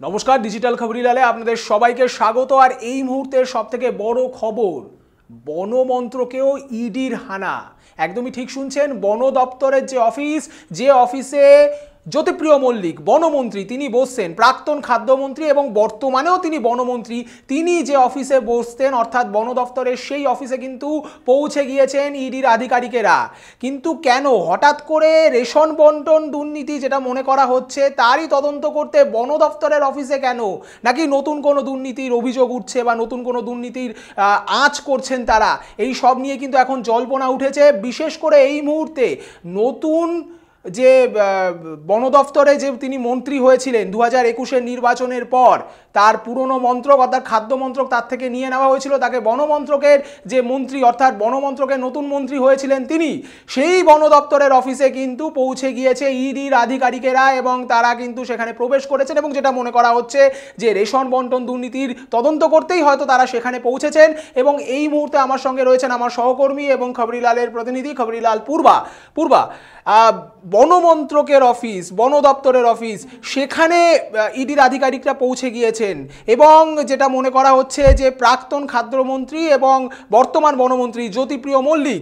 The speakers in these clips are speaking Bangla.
নমস্কার, ডিজিটাল খবরিলালে আপনাদের সবাইকে স্বাগত। আর এই মুহূর্তের সবথেকে বড় খবর, বন মন্ত্রকেও ইডির হানা। একদমই ঠিক শুনছেন, বন দপ্তরের যে অফিসে জ্যোতিপ্রিয় মল্লিক বনমন্ত্রী তিনি বসছেন, প্রাক্তন খাদ্যমন্ত্রী এবং বর্তমানেও তিনি বনমন্ত্রী, তিনি যে অফিসে বসতেন অর্থাৎ বন দপ্তরের সেই অফিসে কিন্তু পৌঁছে গিয়েছেন ইডির আধিকারিকেরা। কিন্তু কেন হঠাৎ করে রেশন বন্টন দুর্নীতি যেটা মনে করা হচ্ছে তারই তদন্ত করতে বন দপ্তরের অফিসে কেন? নাকি নতুন কোনো দুর্নীতির অভিযোগ উঠছে বা নতুন কোনো দুর্নীতির আঁচ করছেন তারা? এই সব নিয়ে কিন্তু এখন জল্পনা উঠেছে। বিশেষ করে এই মুহূর্তে নতুন যে বন দপ্তরে যে তিনি মন্ত্রী হয়েছিলেন 2021-এর নির্বাচনের পর, তার পুরনো মন্ত্রক অর্থাৎ খাদ্য মন্ত্রক তার থেকে নিয়ে নেওয়া হয়েছিল, তাকে বন মন্ত্রকের যে মন্ত্রী অর্থাৎ বন মন্ত্রকের নতুন মন্ত্রী হয়েছিলেন তিনি, সেই বন দপ্তরের অফিসে কিন্তু পৌঁছে গিয়েছে ইডির আধিকারিকেরা এবং তারা কিন্তু সেখানে প্রবেশ করেছেন এবং যেটা মনে করা হচ্ছে যে রেশন বন্টন দুর্নীতির তদন্ত করতেই হয়তো তারা সেখানে পৌঁছেছেন। এবং এই মুহূর্তে আমার সঙ্গে রয়েছেন আমার সহকর্মী এবং খবরিলালের প্রতিনিধি খবরিলাল পূর্বা। বন মন্ত্রকের অফিস, বন দপ্তরের অফিস, সেখানে ইডির আধিকারিকরা পৌঁছে গিয়েছেন এবং যেটা মনে করা হচ্ছে যে প্রাক্তন খাদ্যমন্ত্রী এবং বর্তমান বনমন্ত্রী জ্যোতিপ্রিয় মল্লিক,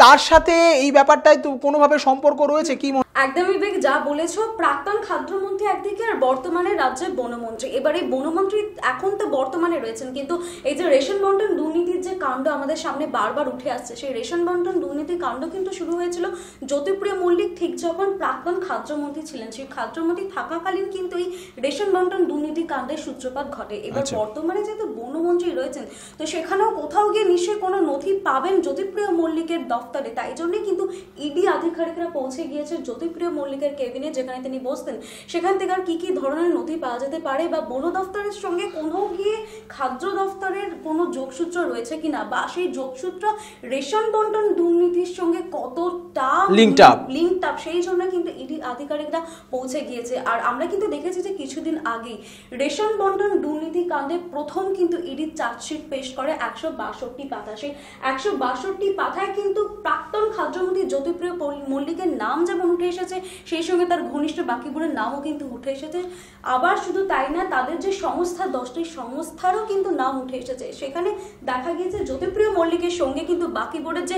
তার সাথে এই ব্যাপারটাই তো কোনোভাবে সম্পর্ক রয়েছে কি? একদমই বেগ যা বলেছো, প্রাক্তন খাদ্যমন্ত্রী একদিকে আর বর্তমানে রাজ্যের বনমন্ত্রী। এবার এই বনমন্ত্রী এখন তো বর্তমানে রয়েছেন, কিন্তু এই যে রেশন বন্টন দুর্নীতির যে কাণ্ড আমাদের সামনে বারবার উঠে আসছে, সেই রেশন বন্টন দুর্নীতির কাণ্ড কিন্তু শুরু হয়েছিল জ্যোতিপ্রিয় মল্লিক ঠিক যখন প্রাক্তন খাদ্যমন্ত্রী ছিলেন। সেই খাদ্যমন্ত্রী থাকাকালীন কিন্তু এই রেশন বন্টন দুর্নীতি কাণ্ডের সূত্রপাত ঘটে। এবার বর্তমানে যেহেতু বনমন্ত্রী রয়েছেন, তো সেখানেও কোথাও গিয়ে নিশ্চয়ই কোনো নথি পাবেন জ্যোতিপ্রিয় মল্লিকের দপ্তরে। তাই জন্যই কিন্তু ইডি আধিকারিকরা পৌঁছে গিয়েছে জ্যোতিপ্রিয় মল্লিকের কেবিনে, যেখানে তিনি বসতেন। সেখান থেকে আর কি কি ধরনের নথি পাওয়া যেতে পারে, বা বন দপ্তরের সঙ্গে কোথাও গিয়ে খাদ্য দপ্তরের কোনো যোগসূত্র রয়েছে কিনা, বা সেই যোগসূত্র রেশন বন্টন দুর্নীতির সঙ্গে কতটা লিঙ্কড আপ, সেই জন্য কিন্তু ইডি আধিকারিকরা পৌঁছে গিয়েছে। আর আমরা কিন্তু দেখেছি যে কিছুদিন আগেই রেশন বন্টন দুর্নীতি কাণ্ডে প্রথম কিন্তু ইডি চার্জশিট পেশ করে 162 পাতা। সেই 162 পাতায় কিন্তু প্রাক্তন খাদ্যমন্ত্রী জ্যোতিপ্রিয় মল্লিকের নাম যেমন উঠে এসেছে, সেই সঙ্গে তার ঘনিষ্ঠ বাকিবুরের নামও কিন্তু উঠে এসেছে। আবার শুধু তাই না, তাদের যে সংস্থা 10টি সংস্থারও কিন্তু নাম উঠে এসেছে। সেখানে দেখা গিয়েছে জ্যোতিপ্রিয় মল্লিকের সঙ্গে কিন্তু বাকিবুরের যে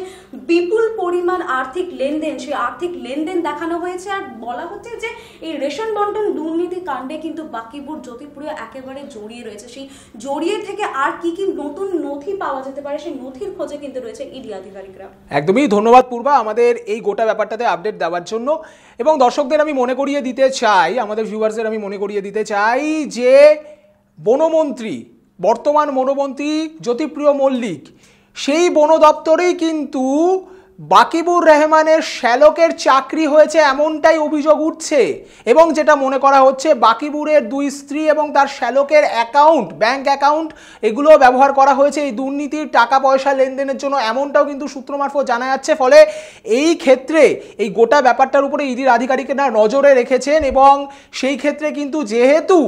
বিপুল পরিমাণ আর্থিক লেনদেন, সেই আর্থিক লেনদেন দেখানো হয়েছে। আর বলা হচ্ছে যে এই রেশন বন্টন দুর্নীতি কাণ্ডে কিন্তু বাকিবুর জ্যোতিপ্রিয় একেবারে জড়িয়ে রয়েছে। সেই জড়িয়ে থেকে আর কি কি নতুন নথি পাওয়া যেতে পারে, সেই নথির খোঁজে কিন্তু রয়েছে ইডি আধিকারিকরা। একদমই ধন্যবাদ পূর্বা আমাদের এই গোটা ব্যাপারটাতে আপডেট দেওয়ার জন্য। এবং দর্শকদের আমি মনে করিয়ে দিতে চাই, আমাদের ভিউয়ার্সদের আমি মনে করিয়ে দিতে চাই যে বনমন্ত্রী, বর্তমান বনমন্ত্রী জ্যোতিপ্রিয় মল্লিক, সেই বন দপ্তরেই কিন্তু বাকিবুর রহমানের শ্যালকের চাকরি হয়েছে এমনটাই অভিযোগ উঠছে। এবং যেটা মনে করা হচ্ছে বাকিবুরের 2 স্ত্রী এবং তার শ্যালকের অ্যাকাউন্ট, ব্যাংক অ্যাকাউন্ট, এগুলো ব্যবহার করা হয়েছে এই দুর্নীতির টাকা পয়সা লেনদেনের জন্য, এমনটাও কিন্তু সূত্র মারফত জানা যাচ্ছে। ফলে এই ক্ষেত্রে এই গোটা ব্যাপারটার উপরে ইডির আধিকারিকেরা নজরে রেখেছেন এবং সেই ক্ষেত্রে কিন্তু যেহেতু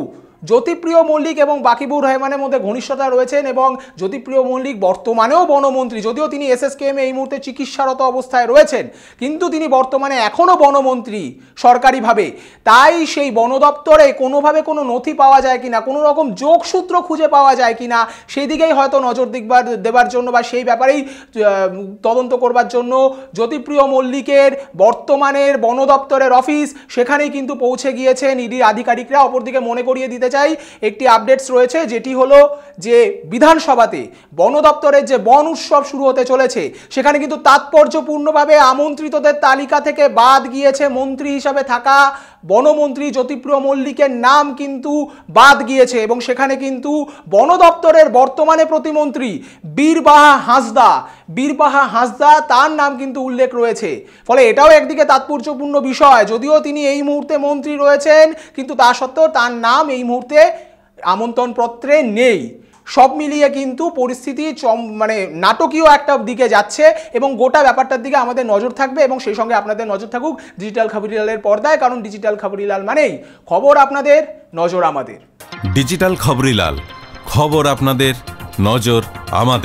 জ্যোতিপ্রিয় মল্লিক এবং বাকিবুর রহমানের মধ্যে ঘনিষ্ঠতা রয়েছেন এবং জ্যোতিপ্রিয় মল্লিক বর্তমানেও বনমন্ত্রী, যদিও তিনি এসএসকেএমে এই মুহূর্তে চিকিৎসারত অবস্থায় রয়েছেন, কিন্তু তিনি বর্তমানে এখনও বনমন্ত্রী সরকারিভাবে। তাই সেই বন দপ্তরে কোনোভাবে কোনো নথি পাওয়া যায় কিনা, কোনো রকম যোগসূত্র খুঁজে পাওয়া যায় কিনা, সেই দিকেই হয়তো নজর দেবার জন্য বা সেই ব্যাপারেই তদন্ত করবার জন্য জ্যোতিপ্রিয় মল্লিকের বর্তমানের বন দপ্তরের অফিস, সেখানেই কিন্তু পৌঁছে গিয়েছেন ইডির আধিকারিকরা। অপরদিকে মনে করিয়ে দিতে চাই, একটি আপডেটস রয়েছে, যেটি হলো যে বিধানসভাতে বন দপ্তরের যে বন উৎসব শুরু হতে চলেছে, সেখানে কিন্তু তাৎপর্যপূর্ণভাবে আমন্ত্রিতদের তালিকা থেকে বাদ গিয়েছে মন্ত্রী হিসাবে থাকা বনমন্ত্রী জ্যোতিপ্রিয় মল্লিকের নাম কিন্তু বাদ গিয়েছে। এবং সেখানে কিন্তু বন দপ্তরের বর্তমানে প্রতিমন্ত্রী বীরবাহা হাঁসদা তার নাম কিন্তু উল্লেখ রয়েছে। ফলে এটাও একদিকে তাৎপর্যপূর্ণ বিষয়, যদিও তিনি এই মুহূর্তে মন্ত্রী রয়েছেন, কিন্তু তা সত্ত্বেও তার নাম এই মুহূর্তে আমন্ত্রণপত্রে নেই। সব মিলিয়ে কিন্তু পরিস্থিতি মানে নাটকীয় একটা দিকে যাচ্ছে এবং গোটা ব্যাপারটার দিকে আমাদের নজর থাকবে এবং সেই সঙ্গে আপনাদের নজর থাকুক ডিজিটাল খবরিলালের পর্দায়, কারণ ডিজিটাল খবরিলাল মানেই খবর আপনাদের, নজর আমাদের। ডিজিটাল খবরিলাল, খবর আপনাদের, নজর আমাদের।